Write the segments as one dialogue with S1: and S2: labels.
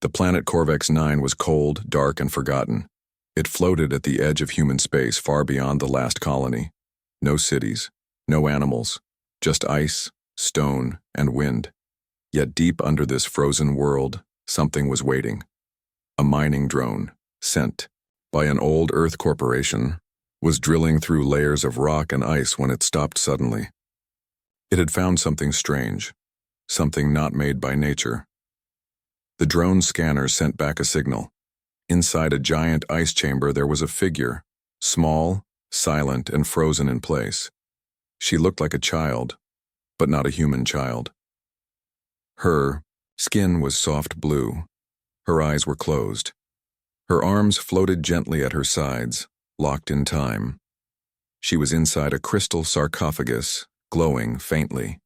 S1: The planet Corvex 9 was cold, dark, and forgotten. It floated at the edge of human space far beyond the last colony. No cities, no animals, just ice, stone, and wind. Yet deep under this frozen world, something was waiting. A mining drone, sent by an old Earth corporation, was drilling through layers of rock and ice when it stopped suddenly. It had found something strange, something not made by nature. The drone scanner sent back a signal. Inside a giant ice chamber there was a figure, small, silent, and frozen in place. She looked like a child, but not a human child. Her skin was soft blue. Her eyes were closed. Her arms floated gently at her sides, locked in time. She was inside a crystal sarcophagus, glowing faintly.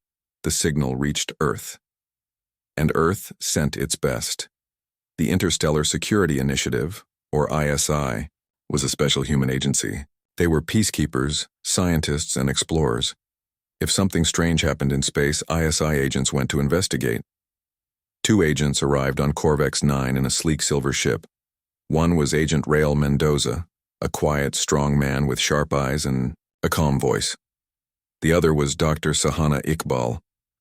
S1: The signal reached Earth. And Earth sent its best. The Interstellar Security Initiative, or ISI, was a special human agency. They were peacekeepers, scientists, and explorers. If something strange happened in space, ISI agents went to investigate. 2 agents arrived on Corvex 9 in a sleek silver ship. One was Agent Rael Mendoza, a quiet, strong man with sharp eyes and a calm voice. The other was Dr. Sahana Iqbal,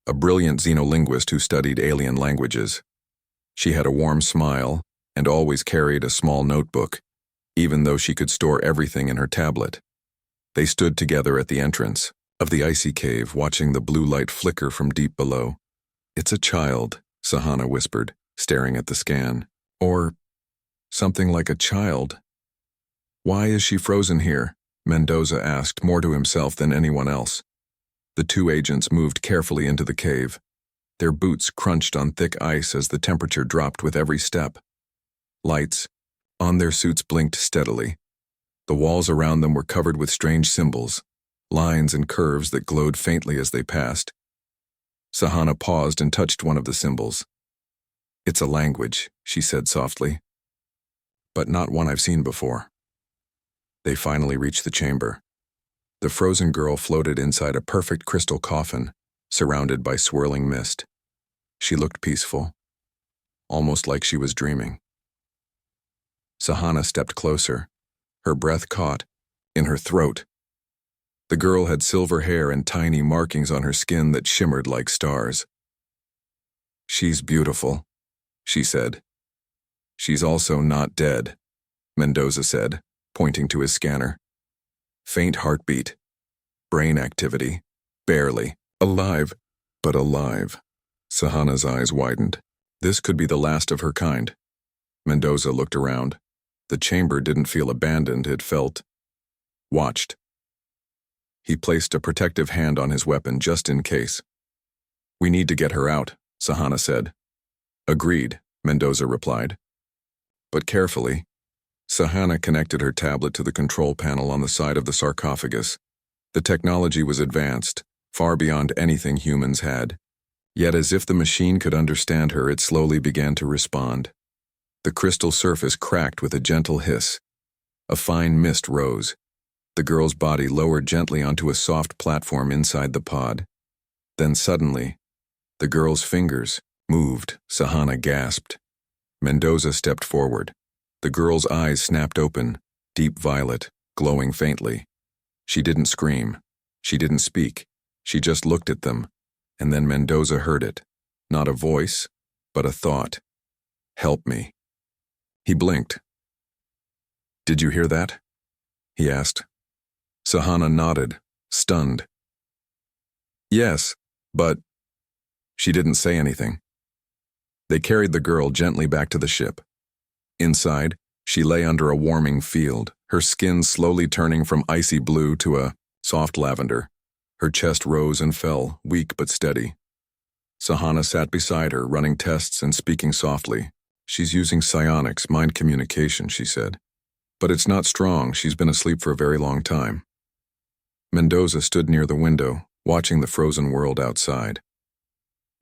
S1: a brilliant xenolinguist who studied alien languages. She had a warm smile and always carried a small notebook, even though she could store everything in her tablet. They stood together at the entrance of the icy cave, watching the blue light flicker from deep below. "It's a child," Sahana whispered, staring at the scan. "Or something like a child." "Why is she frozen here?" Mendoza asked, more to himself than anyone else. The 2 agents moved carefully into the cave. Their boots crunched on thick ice as the temperature dropped with every step. Lights on their suits blinked steadily. The walls around them were covered with strange symbols, lines and curves that glowed faintly as they passed. Sahana paused and touched one of the symbols. "It's a language," she said softly, "but not one I've seen before." They finally reached the chamber. The frozen girl floated inside a perfect crystal coffin, surrounded by swirling mist. She looked peaceful, almost like she was dreaming. Sahana stepped closer, her breath caught in her throat. The girl had silver hair and tiny markings on her skin that shimmered like stars. "She's beautiful," she said. "She's also not dead," Mendoza said, pointing to his scanner. "Faint heartbeat, brain activity, barely. Alive, but alive." Sahana's eyes widened. This could be the last of her kind. Mendoza looked around. The chamber didn't feel abandoned, it felt watched. He placed a protective hand on his weapon just in case. "We need to get her out," Sahana said. "Agreed," Mendoza replied. But carefully, Sahana connected her tablet to the control panel on the side of the sarcophagus. The technology was advanced, far beyond anything humans had. Yet as if the machine could understand her, it slowly began to respond. The crystal surface cracked with a gentle hiss. A fine mist rose. The girl's body lowered gently onto a soft platform inside the pod. Then suddenly, the girl's fingers moved. Sahana gasped. Mendoza stepped forward. The girl's eyes snapped open, deep violet, glowing faintly. She didn't scream. She didn't speak. She just looked at them, and then Mendoza heard it. Not a voice, but a thought. "Help me." He blinked. "Did you hear that?" he asked. Sahana nodded, stunned. "Yes, but..." She didn't say anything. They carried the girl gently back to the ship. Inside, she lay under a warming field, her skin slowly turning from icy blue to a soft lavender. Her chest rose and fell, weak but steady. Sahana sat beside her, running tests and speaking softly. "She's using psionics, mind communication," she said. "But it's not strong. She's been asleep for a very long time." Mendoza stood near the window, watching the frozen world outside.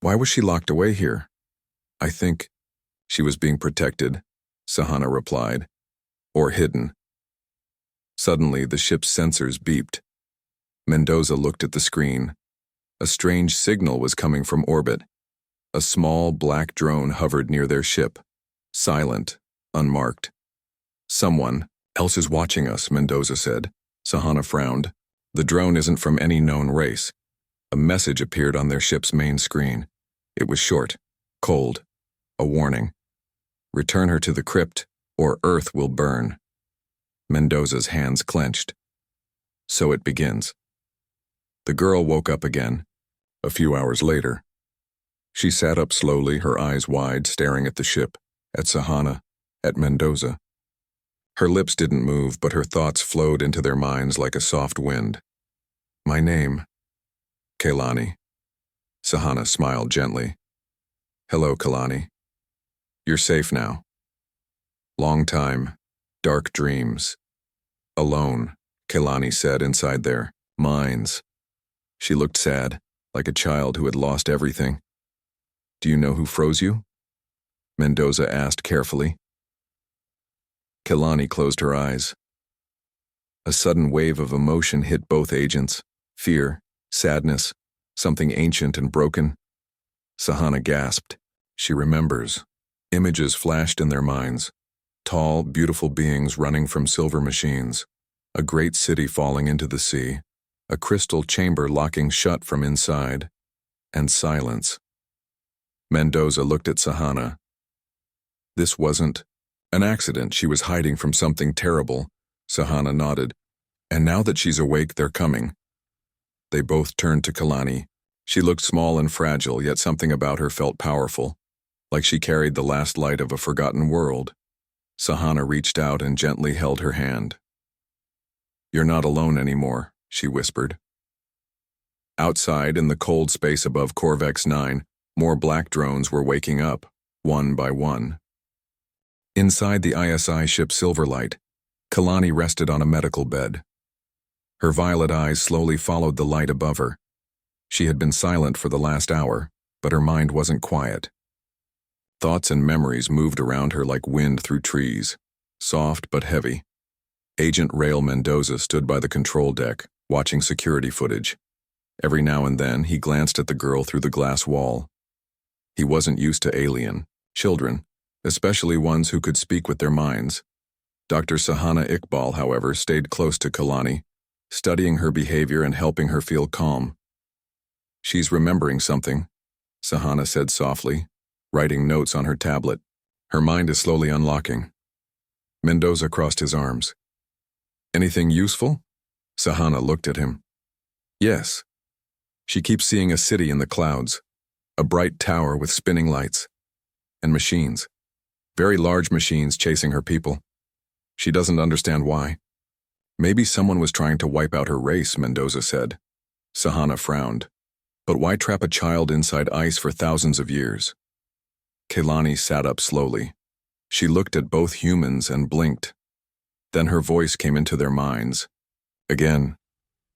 S1: "Why was she locked away here?" "I think she was being protected," Sahana replied. "Or hidden." Suddenly, the ship's sensors beeped. Mendoza looked at the screen. A strange signal was coming from orbit. A small black drone hovered near their ship, silent, unmarked. Someone else is watching us, Mendoza said. Sahana frowned. The drone isn't from any known race. A message appeared on their ship's main screen. It was short, cold, a warning. Return her to the crypt, or Earth will burn. Mendoza's hands clenched. So it begins. The girl woke up again, a few hours later. She sat up slowly, her eyes wide, staring at the ship, at Sahana, at Mendoza. Her lips didn't move, but her thoughts flowed into their minds like a soft wind. My name, Kehlani. Sahana smiled gently. Hello, Kehlani. You're safe now. Long time, dark dreams. Alone, Kehlani said inside their minds. She looked sad, like a child who had lost everything. Do you know who froze you? Mendoza asked carefully. Kehlani closed her eyes. A sudden wave of emotion hit both agents. Fear, sadness, something ancient and broken. Sahana gasped. She remembers. Images flashed in their minds. Tall, beautiful beings running from silver machines. A great city falling into the sea. A crystal chamber locking shut from inside. And silence. Mendoza looked at Sahana. This wasn't an accident. She was hiding from something terrible. Sahana nodded. And now that she's awake, they're coming. They both turned to Kehlani. She looked small and fragile, yet something about her felt powerful, like she carried the last light of a forgotten world. Sahana reached out and gently held her hand. You're not alone anymore, she whispered. Outside, in the cold space above Corvex 9, more black drones were waking up, one by one. Inside the ISI ship Silverlight, Kehlani rested on a medical bed. Her violet eyes slowly followed the light above her. She had been silent for the last hour, but her mind wasn't quiet. Thoughts and memories moved around her like wind through trees, soft but heavy. Agent Rael Mendoza stood by the control deck, watching security footage. Every now and then, he glanced at the girl through the glass wall. He wasn't used to alien children, especially ones who could speak with their minds. Dr. Sahana Iqbal, however, stayed close to Kehlani, studying her behavior and helping her feel calm. She's remembering something, Sahana said softly, writing notes on her tablet. Her mind is slowly unlocking. Mendoza crossed his arms. Anything useful? Sahana looked at him. Yes. She keeps seeing a city in the clouds, a bright tower with spinning lights, and machines. Very large machines chasing her people. She doesn't understand why. Maybe someone was trying to wipe out her race, Mendoza said. Sahana frowned. But why trap a child inside ice for thousands of years? Kehlani sat up slowly. She looked at both humans and blinked. Then her voice came into their minds. Again,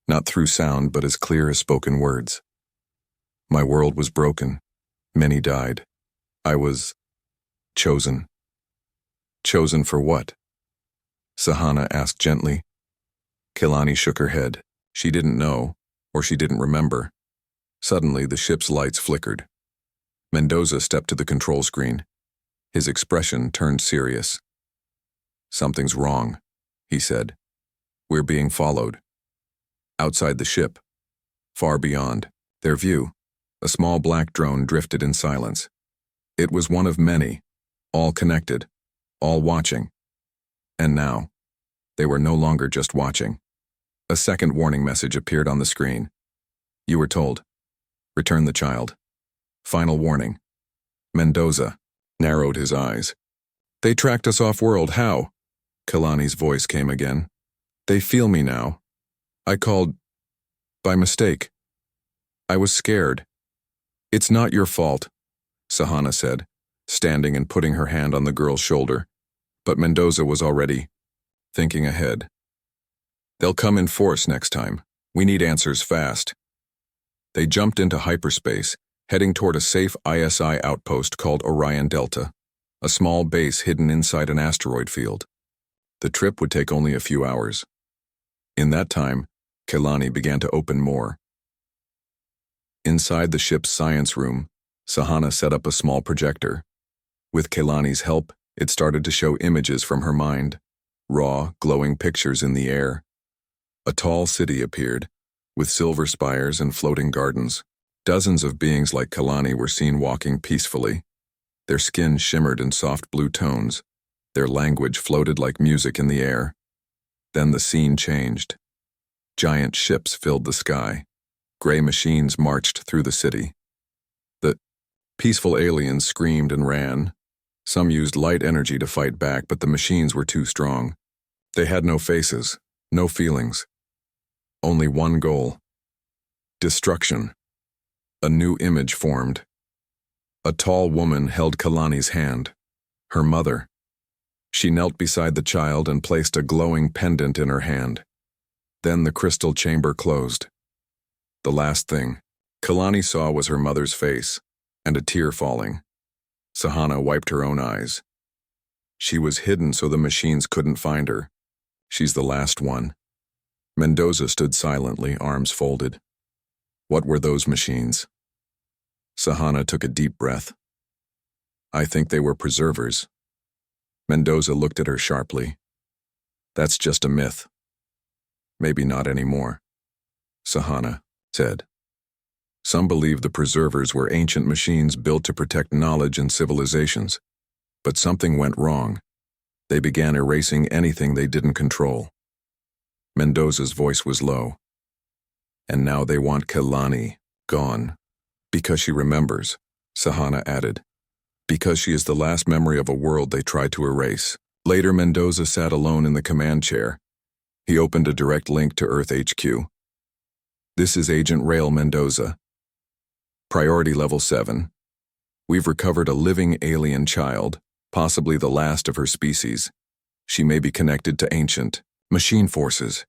S1: not through sound but as clear as spoken words. My world was broken. Many died. I was chosen. Chosen for what? Sahana asked gently. Kehlani shook her head. She didn't know, or she didn't remember. Suddenly, the ship's lights flickered. Mendoza stepped to the control screen. His expression turned serious. Something's wrong, he said. We're being followed. Outside the ship, far beyond their view, a small black drone drifted in silence. It was one of many, all connected, all watching. And now, they were no longer just watching. A second warning message appeared on the screen. You were told. Return the child. Final warning. Mendoza narrowed his eyes. They tracked us off-world. How? Kehlani's voice came again. They feel me now. I called by mistake. I was scared. It's not your fault, Sahana said, standing and putting her hand on the girl's shoulder. But Mendoza was already thinking ahead. They'll come in force next time. We need answers fast. They jumped into hyperspace, heading toward a safe ISI outpost called Orion Delta, a small base hidden inside an asteroid field. The trip would take only a few hours. In that time, Kehlani began to open more. Inside the ship's science room, Sahana set up a small projector. With Kehlani's help, It started to show images from her mind, raw, glowing pictures in the air. A tall city appeared, with silver spires and floating gardens. Dozens of beings like Kalani were seen walking peacefully. Their skin shimmered in soft blue tones. Their language floated like music in the air. Then the scene changed. Giant ships filled the sky. Gray machines marched through the city. The peaceful aliens screamed and ran. Some used light energy to fight back, but the machines were too strong. They had no faces, no feelings. Only one goal: destruction. A new image formed. A tall woman held Kalani's hand, her mother. She knelt beside the child and placed a glowing pendant in her hand. Then the crystal chamber closed. The last thing Kalani saw was her mother's face, and a tear falling. Sahana wiped her own eyes. She was hidden so the machines couldn't find her. She's the last one. Mendoza stood silently, arms folded. What were those machines? Sahana took a deep breath. I think they were preservers. Mendoza looked at her sharply. That's just a myth. Maybe not anymore, Sahana said. Some believe the preservers were ancient machines built to protect knowledge and civilizations. But something went wrong. They began erasing anything they didn't control. Mendoza's voice was low. And now they want Kalani gone. Because she remembers, Sahana added. Because she is the last memory of a world they tried to erase. Later, Mendoza sat alone in the command chair. He opened a direct link to Earth HQ. This is Agent Rail Mendoza. Priority Level 7. We've recovered a living alien child, possibly the last of her species. She may be connected to ancient machine forces.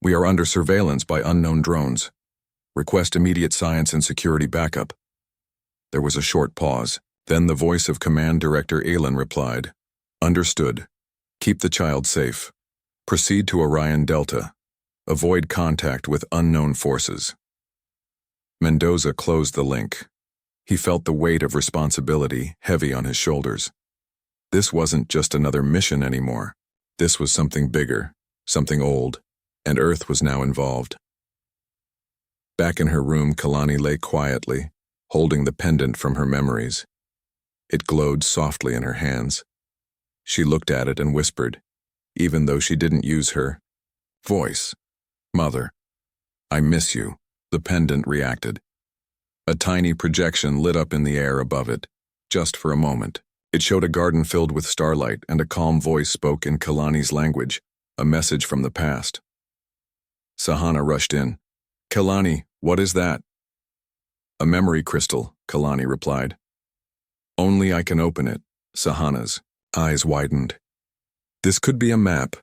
S1: We are under surveillance by unknown drones. Request immediate science and security backup. There was a short pause. Then the voice of Command Director Aylin replied, Understood. Keep the child safe. Proceed to Orion Delta. Avoid contact with unknown forces. Mendoza closed the link. He felt the weight of responsibility heavy on his shoulders. This wasn't just another mission anymore. This was something bigger, something old, and Earth was now involved. Back in her room, Kalani lay quietly, holding the pendant from her memories. It glowed softly in her hands. She looked at it and whispered, even though she didn't use her voice. Mother, I miss you. The pendant reacted. A tiny projection lit up in the air above it, just for a moment. It showed a garden filled with starlight, and a calm voice spoke in Kalani's language, a message from the past. Sahana rushed in. Kalani, what is that? A memory crystal, Kalani replied. Only I can open it. Sahana's eyes widened. This could be a map,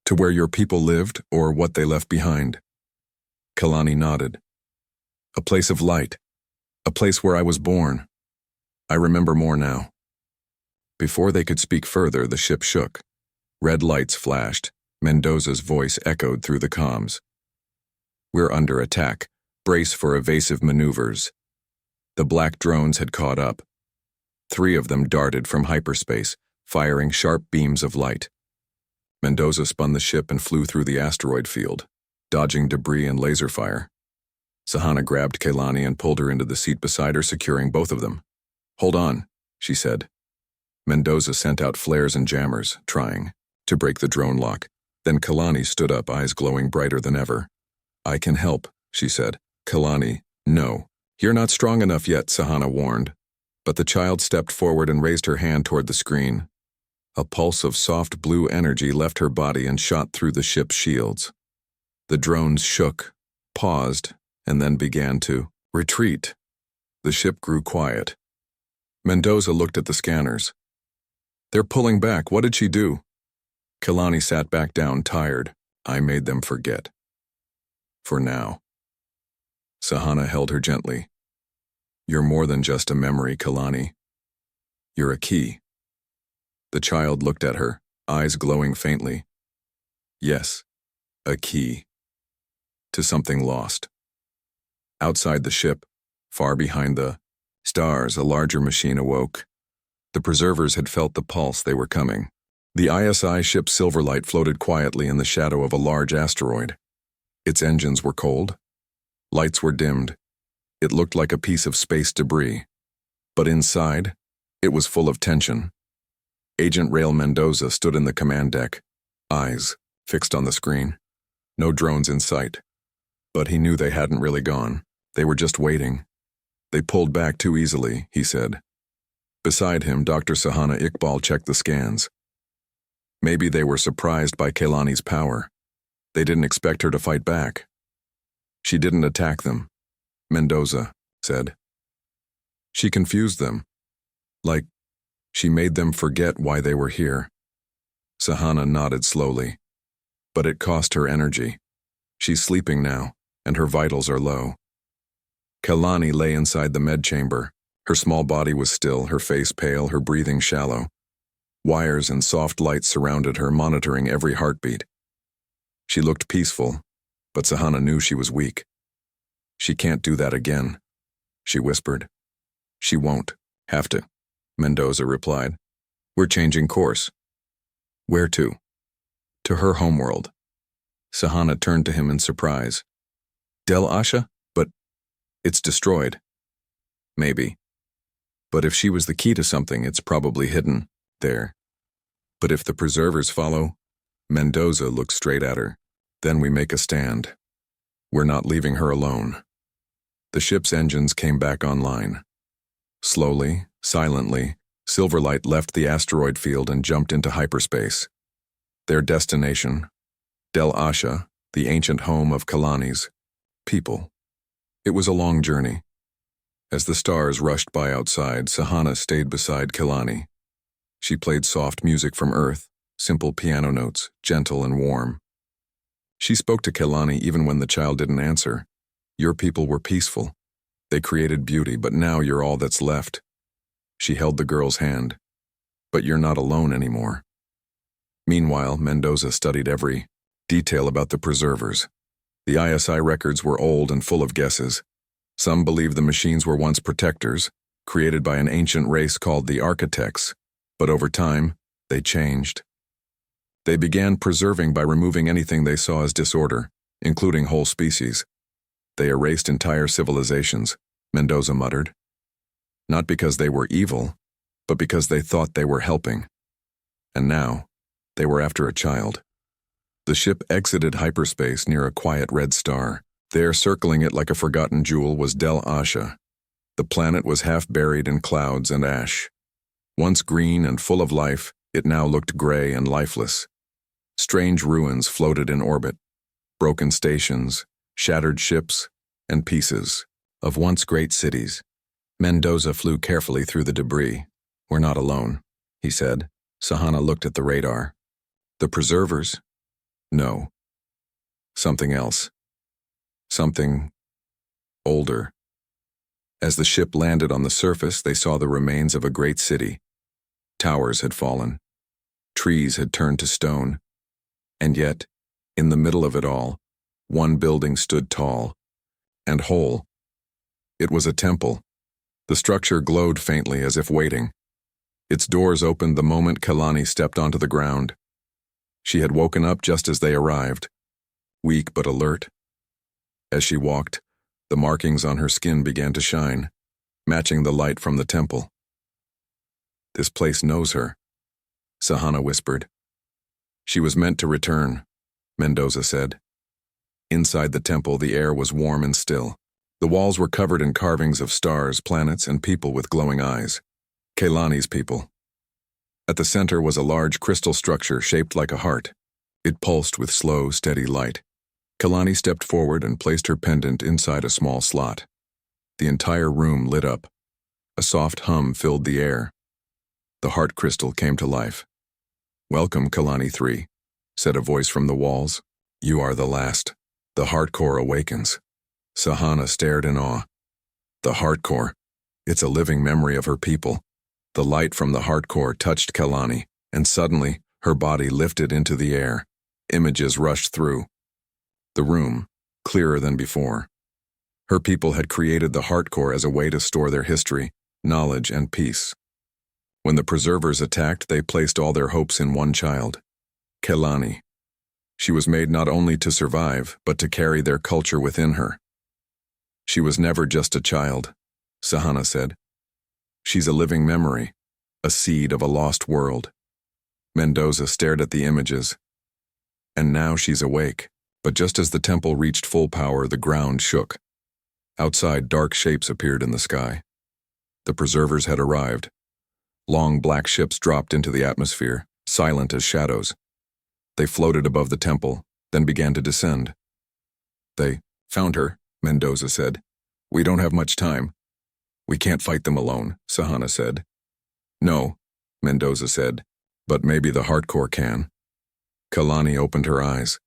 S1: to where your people lived or what they left behind. Kalani nodded. A place of light, a place where I was born. I remember more now. Before they could speak further, the ship shook. Red lights flashed. Mendoza's voice echoed through the comms. We're under attack. Brace for evasive maneuvers. The black drones had caught up. 3 of them darted from hyperspace, firing sharp beams of light. Mendoza spun the ship and flew through the asteroid field, dodging debris and laser fire. Sahana grabbed Kalani and pulled her into the seat beside her, securing both of them. Hold on, she said. Mendoza sent out flares and jammers, trying to break the drone lock. Then Kalani stood up, eyes glowing brighter than ever. I can help, she said. Kalani, no. You're not strong enough yet, Sahana warned. But the child stepped forward and raised her hand toward the screen. A pulse of soft blue energy left her body and shot through the ship's shields. The drones shook, paused, and then began to retreat. The ship grew quiet. Mendoza looked at the scanners. They're pulling back. What did she do? Kalani sat back down, tired. I made them forget. For now. Sahana held her gently. You're more than just a memory, Kalani. You're a key. The child looked at her, eyes glowing faintly. Yes, a key. To something lost. Outside the ship, far behind the stars, a larger machine awoke. The preservers had felt the pulse. They were coming. The ISI ship's silver light floated quietly in the shadow of a large asteroid. Its engines were cold. Lights were dimmed. It looked like a piece of space debris. But inside, it was full of tension. Agent Rael Mendoza stood in the command deck, eyes fixed on the screen. No drones in sight. But he knew they hadn't really gone. They were just waiting. They pulled back too easily, he said. Beside him, Dr. Sahana Iqbal checked the scans. Maybe they were surprised by Kehlani's power. They didn't expect her to fight back. She didn't attack them, Mendoza said. She confused them. Like, she made them forget why they were here. Sahana nodded slowly. But it cost her energy. She's sleeping now, and her vitals are low. Kehlani lay inside the med chamber. Her small body was still, her face pale, her breathing shallow. Wires and soft lights surrounded her, monitoring every heartbeat. She looked peaceful, but Sahana knew she was weak. She can't do that again, she whispered. She won't have to, Mendoza replied. We're changing course. Where to? To her homeworld. Sahana turned to him in surprise. Del Asha? But it's destroyed. Maybe. But if she was the key to something, it's probably hidden there. But if the preservers follow, Mendoza looked straight at her. Then we make a stand. We're not leaving her alone. The ship's engines came back online. Slowly, silently, Silverlight left the asteroid field and jumped into hyperspace. Their destination, Del Asha, the ancient home of Kehlani's people. It was a long journey. As the stars rushed by outside, Sahana stayed beside Kehlani. She played soft music from Earth, simple piano notes, gentle and warm. She spoke to Kehlani even when the child didn't answer. Your people were peaceful. They created beauty, but now you're all that's left. She held the girl's hand. But you're not alone anymore. Meanwhile, Mendoza studied every detail about the preservers. The ISI records were old and full of guesses. Some believed the machines were once protectors, created by an ancient race called the Architects, but over time, they changed. They began preserving by removing anything they saw as disorder, including whole species. They erased entire civilizations, Mendoza muttered. Not because they were evil, but because they thought they were helping. And now, they were after a child. The ship exited hyperspace near a quiet red star. There, circling it like a forgotten jewel, was Del Asha. The planet was half buried in clouds and ash. Once green and full of life, it now looked gray and lifeless. Strange ruins floated in orbit. Broken stations, shattered ships, and pieces of once great cities. Mendoza flew carefully through the debris. We're not alone, he said. Sahana looked at the radar. The preservers? No. Something else. Something older. As the ship landed on the surface, they saw the remains of a great city. Towers had fallen. Trees had turned to stone. And yet, in the middle of it all, one building stood tall and whole. It was a temple. The structure glowed faintly as if waiting. Its doors opened the moment Kehlani stepped onto the ground. She had woken up just as they arrived, weak but alert. As she walked, the markings on her skin began to shine, matching the light from the temple. This place knows her, Sahana whispered. She was meant to return, Mendoza said. Inside the temple, the air was warm and still. The walls were covered in carvings of stars, planets, and people with glowing eyes. Kehlani's people. At the center was a large crystal structure shaped like a heart. It pulsed with slow, steady light. Kehlani stepped forward and placed her pendant inside a small slot. The entire room lit up. A soft hum filled the air. The heart crystal came to life. Welcome, Kehlani 3, said a voice from the walls. You are the last. The heart core awakens. Sahana stared in awe. The heart core. It's a living memory of her people. The light from the heart core touched Kehlani, and suddenly, her body lifted into the air. Images rushed through. The room, clearer than before. Her people had created the heart core as a way to store their history, knowledge, and peace. When the preservers attacked, they placed all their hopes in one child, Kelani. She was made not only to survive, but to carry their culture within her. She was never just a child, Sahana said. She's a living memory, a seed of a lost world. Mendoza stared at the images. And now she's awake. But just as the temple reached full power, the ground shook. Outside, dark shapes appeared in the sky. The preservers had arrived. Long black ships dropped into the atmosphere, silent as shadows. They floated above the temple, then began to descend. They found her, Mendoza said. We don't have much time. We can't fight them alone, Sahana said. No, Mendoza said, but maybe the hardcore can. Kelani opened her eyes.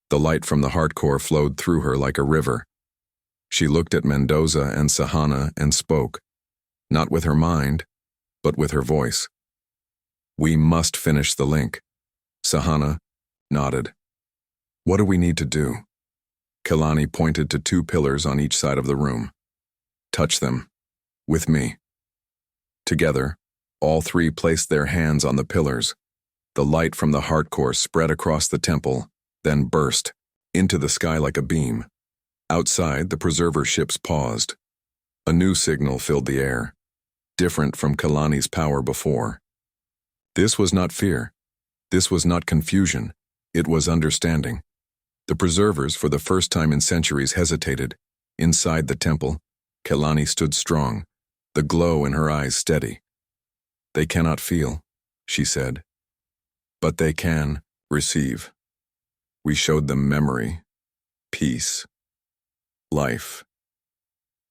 S1: The light from the hardcore flowed through her like a river. She looked at Mendoza and Sahana and spoke, not with her mind, but with her voice. We must finish the link. Sahana nodded. What do we need to do? Kelani pointed to 2 pillars on each side of the room. Touch them. With me. Together, all 3 placed their hands on the pillars. The light from the hardcore spread across the temple, then burst into the sky like a beam. Outside, the preserver ships paused. A new signal filled the air, different from Kelani's power before. This was not fear. This was not confusion. It was understanding. The preservers, for the first time in centuries, hesitated. Inside the temple, Kelani stood strong, the glow in her eyes steady. They cannot feel, she said, but they can receive. We showed them memory, peace, life.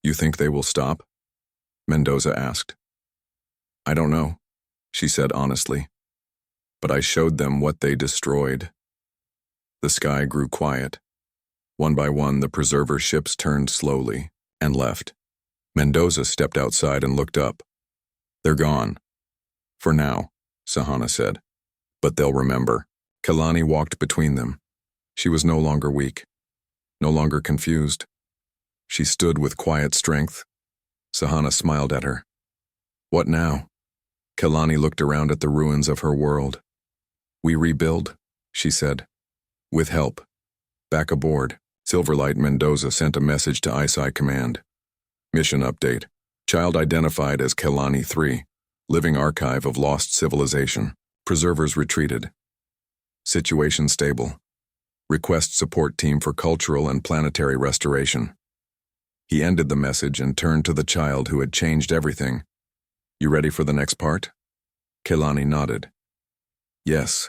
S1: You think they will stop? Mendoza asked. I don't know, she said honestly, but I showed them what they destroyed. The sky grew quiet. One by one, the preserver ships turned slowly and left. Mendoza stepped outside and looked up. They're gone. For now, Sahana said. But they'll remember. Kelani walked between them. She was no longer weak, no longer confused. She stood with quiet strength. Sahana smiled at her. What now? Kelani looked around at the ruins of her world. We rebuild, she said. With help. Back aboard, Silverlight Mendoza sent a message to ISI Command. Mission update. Child identified as Kelani 3. Living archive of lost civilization. Preservers retreated. Situation stable. Request support team for cultural and planetary restoration. He ended the message and turned to the child who had changed everything. You ready for the next part? Kelani nodded. Yes.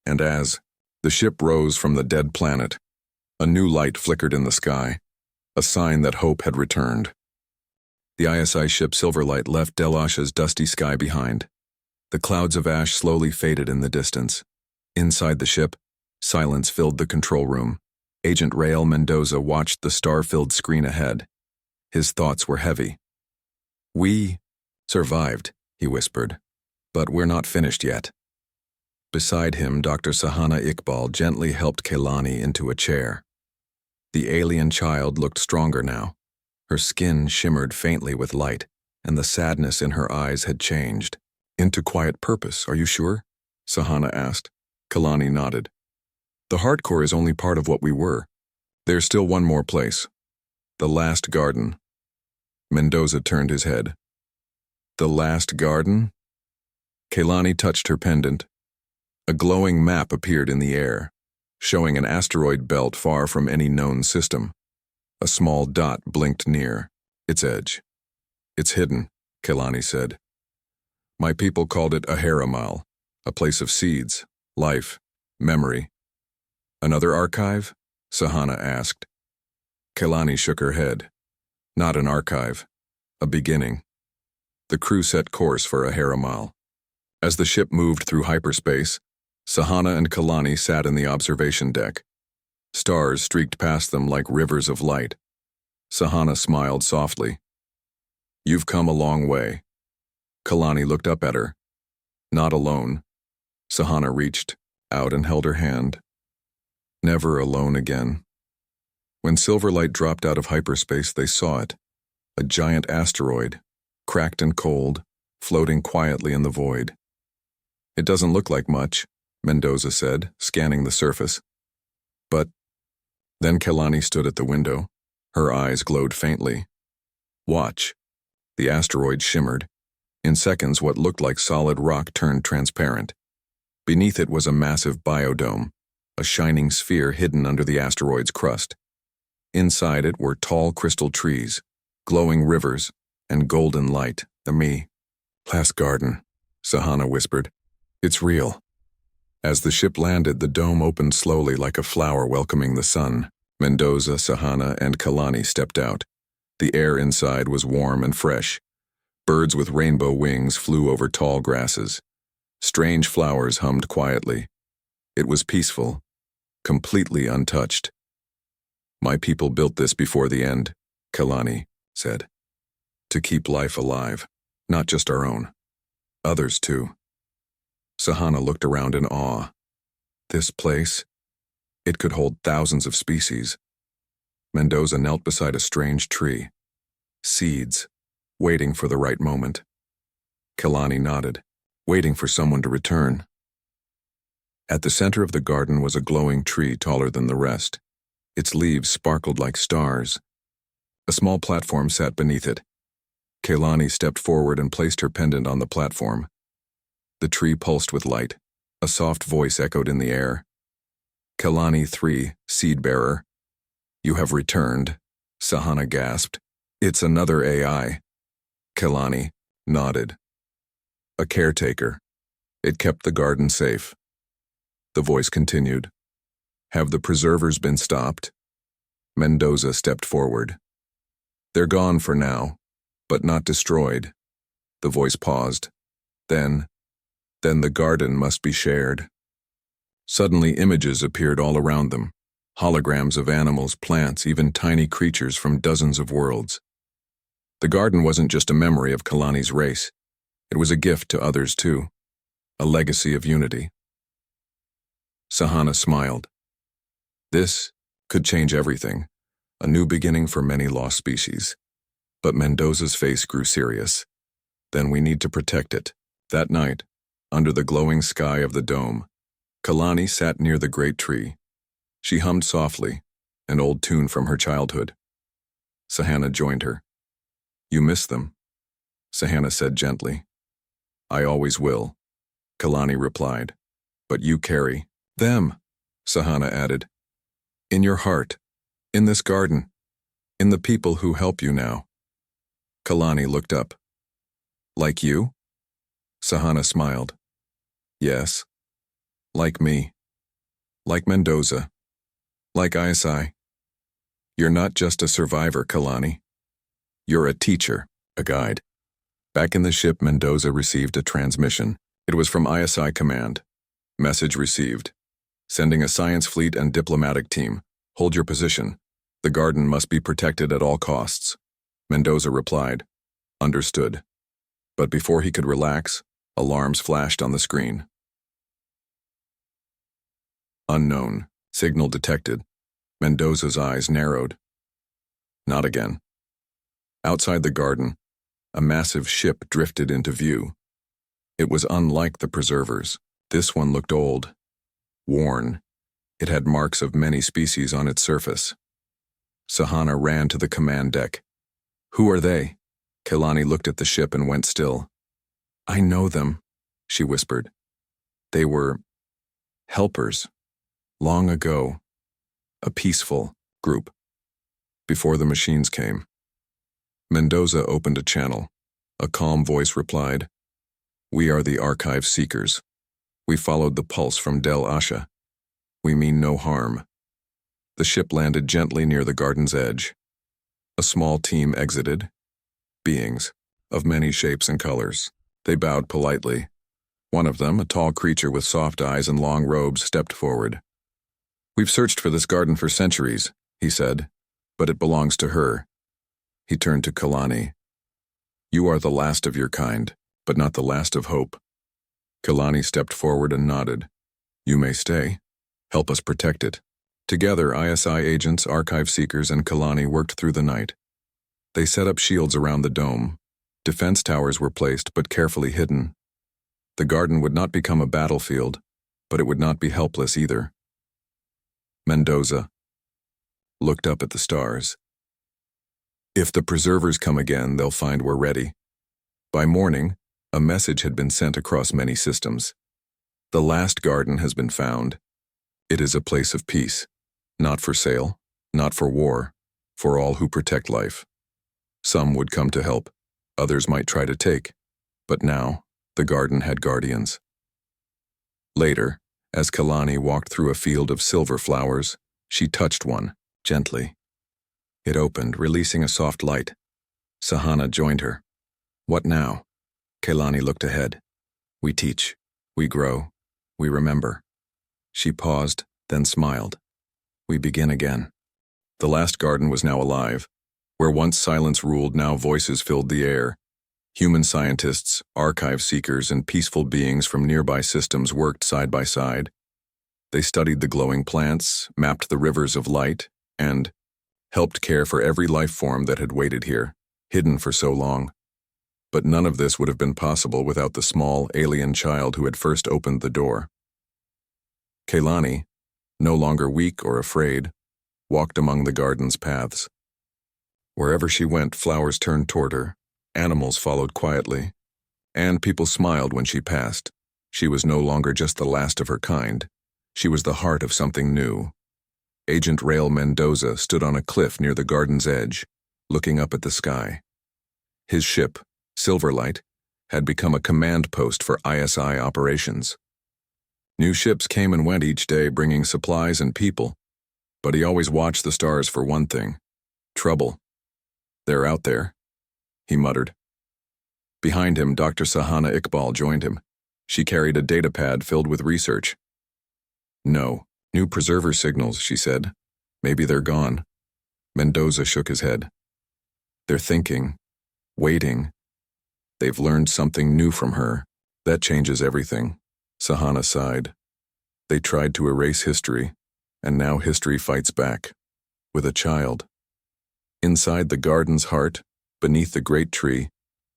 S1: And as the ship rose from the dead planet, a new light flickered in the sky, a sign that hope had returned. The ISI ship Silverlight left Delash's dusty sky behind. The clouds of ash slowly faded in the distance. Inside the ship, silence filled the control room. Agent Rael Mendoza watched the star-filled screen ahead. His thoughts were heavy. We survived, he whispered, but we're not finished yet. Beside him, Dr. Sahana Iqbal gently helped Kelani into a chair. The alien child looked stronger now. Her skin shimmered faintly with light, and the sadness in her eyes had changed. Into quiet purpose, are you sure? Sahana asked. Kelani nodded. The hardcore is only part of what we were. There's still one more place. The last garden. Mendoza turned his head. The last garden? Kelani touched her pendant. A glowing map appeared in the air, showing an asteroid belt far from any known system. A small dot blinked near its edge. It's hidden, Kelani said. My people called it a haramal, a place of seeds, life, memory. Another archive? Sahana asked. Kelani shook her head. Not an archive, a beginning. The crew set course for a haramal. As the ship moved through hyperspace, Sahana and Kelani sat in the observation deck. Stars streaked past them like rivers of light. Sahana smiled softly. You've come a long way. Kelani looked up at her. Not alone. Sahana reached out and held her hand. Never alone again. When Silverlight dropped out of hyperspace, they saw it. A giant asteroid, cracked and cold, floating quietly in the void. "It doesn't look like much," Mendoza said, scanning the surface. "But—" Then Kelani stood at the window. Her eyes glowed faintly. "Watch." The asteroid shimmered. In seconds, what looked like solid rock turned transparent. Beneath it was a massive biodome, a shining sphere hidden under the asteroid's crust. Inside it were tall crystal trees, glowing rivers, and golden light. "The last garden," Sahana whispered. "It's real." As the ship landed, the dome opened slowly like a flower welcoming the sun. Mendoza, Sahana, and Kalani stepped out. The air inside was warm and fresh. Birds with rainbow wings flew over tall grasses. Strange flowers hummed quietly. It was peaceful, completely untouched. "My people built this before the end," Kalani said. "To keep life alive, not just our own. Others too." Sahana looked around in awe. This place, it could hold thousands of species. Mendoza knelt beside a strange tree. Seeds, waiting for the right moment. Kalani nodded, waiting for someone to return. At the center of the garden was a glowing tree taller than the rest. Its leaves sparkled like stars. A small platform sat beneath it. Kalani stepped forward and placed her pendant on the platform. The tree pulsed with light. A soft voice echoed in the air. "Kalani 3, Seed-bearer. You have returned," Sahana gasped. "It's another AI." Kalani nodded. "A caretaker. It kept the garden safe." The voice continued. "Have the preservers been stopped?" Mendoza stepped forward. "They're gone for now, but not destroyed." The voice paused. Then the garden must be shared." Suddenly images appeared all around them. Holograms of animals, plants, even tiny creatures from dozens of worlds. The garden wasn't just a memory of Kalani's race. It was a gift to others too. A legacy of unity. Sahana smiled. This could change everything. A new beginning for many lost species. But Mendoza's face grew serious. "Then we need to protect it." That night, under the glowing sky of the dome, Kalani sat near the great tree. She hummed softly, an old tune from her childhood. Sahana joined her. "You miss them," Sahana said gently. "I always will," Kalani replied. "But you carry them," Sahana added. "In your heart, in this garden, in the people who help you now." Kalani looked up. "Like you?" Sahana smiled. "Yes. Like me. Like Mendoza. Like ISI. You're not just a survivor, Kalani. You're a teacher, a guide." Back in the ship, Mendoza received a transmission. It was from ISI Command. Message received. "Sending a science fleet and diplomatic team. Hold your position. The garden must be protected at all costs." Mendoza replied, "Understood." But before he could relax, alarms flashed on the screen. "Unknown. Signal detected." Mendoza's eyes narrowed. Not again. Outside the garden, a massive ship drifted into view. It was unlike the preservers. This one looked old, worn. It had marks of many species on its surface. Sahana ran to the command deck. "Who are they?" Kalani looked at the ship and went still. "I know them," she whispered. "They were helpers. Long ago. A peaceful group. Before the machines came." Mendoza opened a channel. A calm voice replied, "We are the archive seekers. We followed the pulse from Del Asha. We mean no harm." The ship landed gently near the garden's edge. A small team exited. Beings, of many shapes and colors. They bowed politely. One of them, a tall creature with soft eyes and long robes, stepped forward. "We've searched for this garden for centuries," he said, "but it belongs to her." He turned to Kalani. "You are the last of your kind, but not the last of hope." Kalani stepped forward and nodded. "You may stay. Help us protect it." Together, ISI agents, archive seekers, and Kalani worked through the night. They set up shields around the dome, Defense towers were placed but carefully hidden. The garden would not become a battlefield, but it would not be helpless either. Mendoza looked up at the stars. If the preservers come again, they'll find we're ready. By morning, a message had been sent across many systems. The last garden has been found. It is a place of peace, not for sale, not for war, for all who protect life. Some would come to help, others might try to take, but now the garden had guardians. Later, as Kalani walked through a field of silver flowers, she touched one, gently. It opened, releasing a soft light. Sahana joined her. What now? Kalani looked ahead. We teach, we grow, we remember. She paused, then smiled. We begin again. The last garden was now alive. Where once silence ruled, now voices filled the air. Human scientists, archive seekers, and peaceful beings from nearby systems worked side by side. They studied the glowing plants, mapped the rivers of light, and helped care for every life form that had waited here, hidden for so long. But none of this would have been possible without the small, alien child who had first opened the door. Kalani, no longer weak or afraid, walked among the garden's paths. Wherever she went, flowers turned toward her, animals followed quietly, and people smiled when she passed. She was no longer just the last of her kind. She was the heart of something new. Agent Rail Mendoza stood on a cliff near the garden's edge, looking up at the sky. His ship, Silverlight, had become a command post for ISI operations. New ships came and went each day, bringing supplies and people, but he always watched the stars for one thing: trouble. They're out there, he muttered. Behind him, Dr. Sahana Iqbal joined him. She carried a datapad filled with research. No, new preserver signals, she said. Maybe they're gone. Mendoza shook his head. They're thinking, waiting. They've learned something new from her. That changes everything. Sahana sighed. They tried to erase history, and now history fights back. With a child. Inside the garden's heart, beneath the great tree,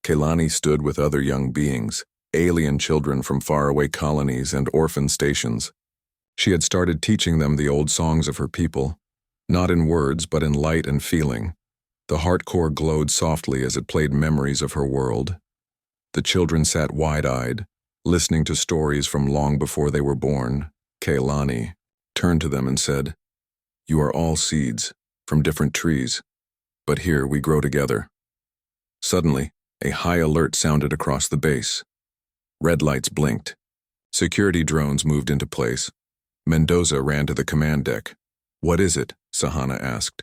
S1: Kalani stood with other young beings, alien children from faraway colonies and orphan stations. She had started teaching them the old songs of her people, not in words but in light and feeling. The heart core glowed softly as it played memories of her world. The children sat wide-eyed, listening to stories from long before they were born. Kalani turned to them and said, "You are all seeds, from different trees, but here we grow together." Suddenly, a high alert sounded across the base. Red lights blinked. Security drones moved into place. Mendoza ran to the command deck. "What is it?" Sahana asked.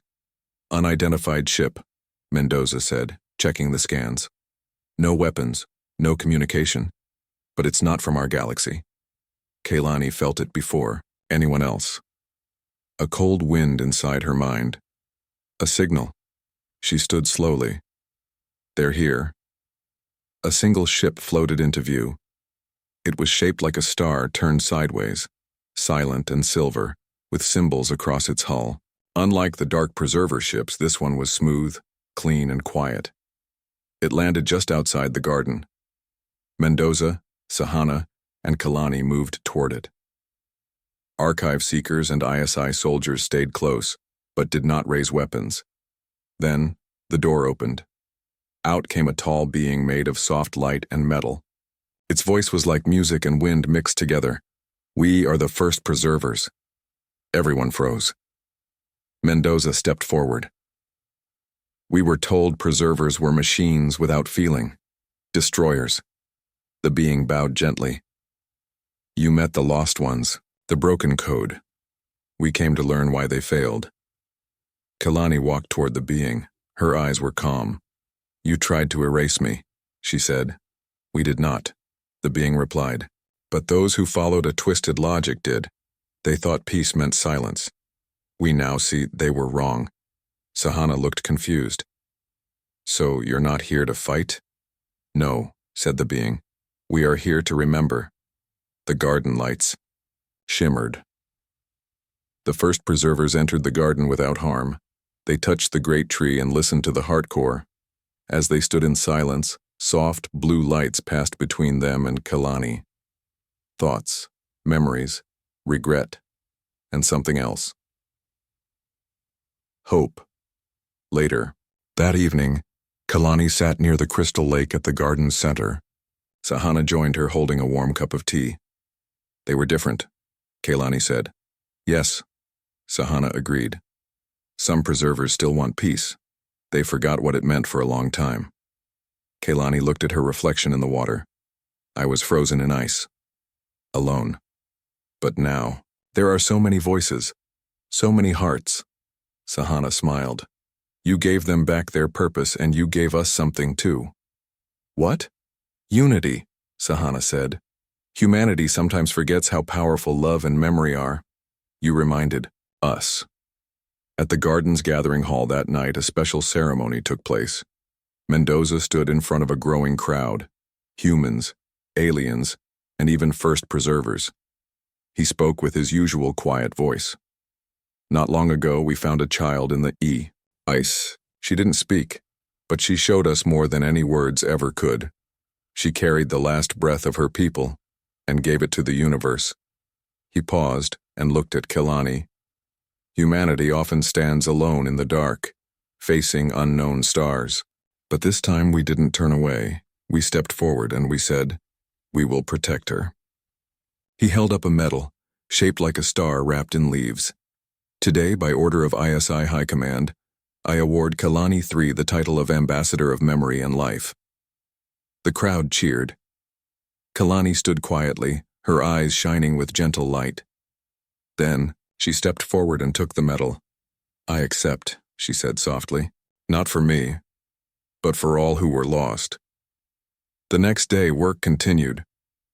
S1: "Unidentified ship," Mendoza said, checking the scans. "No weapons, no communication, but it's not from our galaxy." Kalani felt it before anyone else. A cold wind inside her mind. A signal. She stood slowly. They're here. A single ship floated into view. It was shaped like a star turned sideways, silent and silver, with symbols across its hull. Unlike the dark preserver ships, this one was smooth, clean, and quiet. It landed just outside the garden. Mendoza, Sahana, and Kalani moved toward it. Archive seekers and ISI soldiers stayed close, but did not raise weapons. Then, the door opened. Out came a tall being made of soft light and metal. Its voice was like music and wind mixed together. "We are the first preservers." Everyone froze. Mendoza stepped forward. "We were told preservers were machines without feeling. Destroyers." The being bowed gently. "You met the lost ones, the broken code. We came to learn why they failed." Kalani walked toward the being. Her eyes were calm. "You tried to erase me," she said. "We did not," the being replied. "But those who followed a twisted logic did. They thought peace meant silence. We now see they were wrong." Sahana looked confused. "So you're not here to fight?" "No," said the being. "We are here to remember." The garden lights shimmered. The first preservers entered the garden without harm. They touched the great tree and listened to the heart core. As they stood in silence, Soft, blue lights passed between them and Kalani. Thoughts, memories, regret, and something else. Hope. Later. That evening, Kalani sat near the crystal lake at the garden's center. Sahana joined her holding a warm cup of tea. They were different, Kalani said. Yes, Sahana agreed. Some preservers still want peace. They forgot what it meant for a long time. Kalani looked at her reflection in the water. I was frozen in ice. Alone. But now, there are so many voices, so many hearts. Sahana smiled. You gave them back their purpose and you gave us something too. What? Unity, Sahana said. Humanity sometimes forgets how powerful love and memory are. You reminded us. At the garden's gathering hall that night, a special ceremony took place. Mendoza stood in front of a growing crowd. Humans, aliens, and even first preservers. He spoke with his usual quiet voice. Not long ago, we found a child in the ISI. She didn't speak, but she showed us more than any words ever could. She carried the last breath of her people and gave it to the universe. He paused and looked at Kalani. Humanity often stands alone in the dark, facing unknown stars. But this time we didn't turn away. We stepped forward and we said, we will protect her. He held up a medal, shaped like a star wrapped in leaves. Today, by order of ISI High Command, I award Kalani III the title of Ambassador of Memory and Life. The crowd cheered. Kalani stood quietly, her eyes shining with gentle light. Then, she stepped forward and took the medal. I accept, she said softly. Not for me, but for all who were lost. The next day, work continued.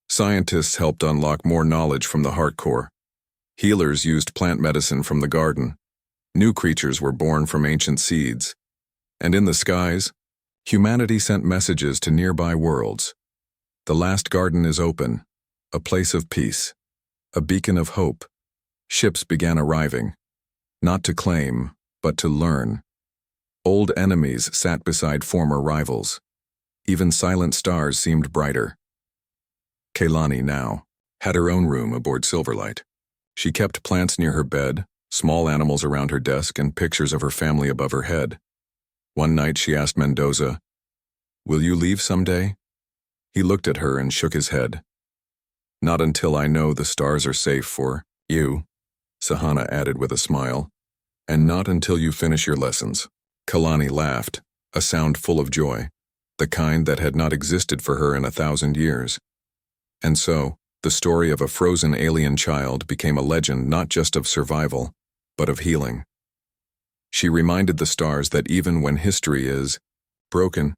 S1: Scientists helped unlock more knowledge from the heart core. Healers used plant medicine from the garden. New creatures were born from ancient seeds. And in the skies, humanity sent messages to nearby worlds. The last garden is open, a place of peace, a beacon of hope. Ships began arriving, not to claim, but to learn. Old enemies sat beside former rivals. Even silent stars seemed brighter. Kalani now had her own room aboard Silverlight. She kept plants near her bed, small animals around her desk, and pictures of her family above her head. One night she asked Mendoza, "Will you leave someday?" He looked at her and shook his head. "Not until I know the stars are safe for you," Sahana added with a smile. "And not until you finish your lessons." Kalani laughed, a sound full of joy, the kind that had not existed for her in 1,000 years. And so, the story of a frozen alien child became a legend not just of survival, but of healing. She reminded the stars that even when history is broken,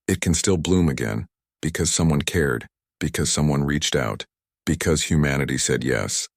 S1: it can still bloom again, because someone cared, because someone reached out, because humanity said yes.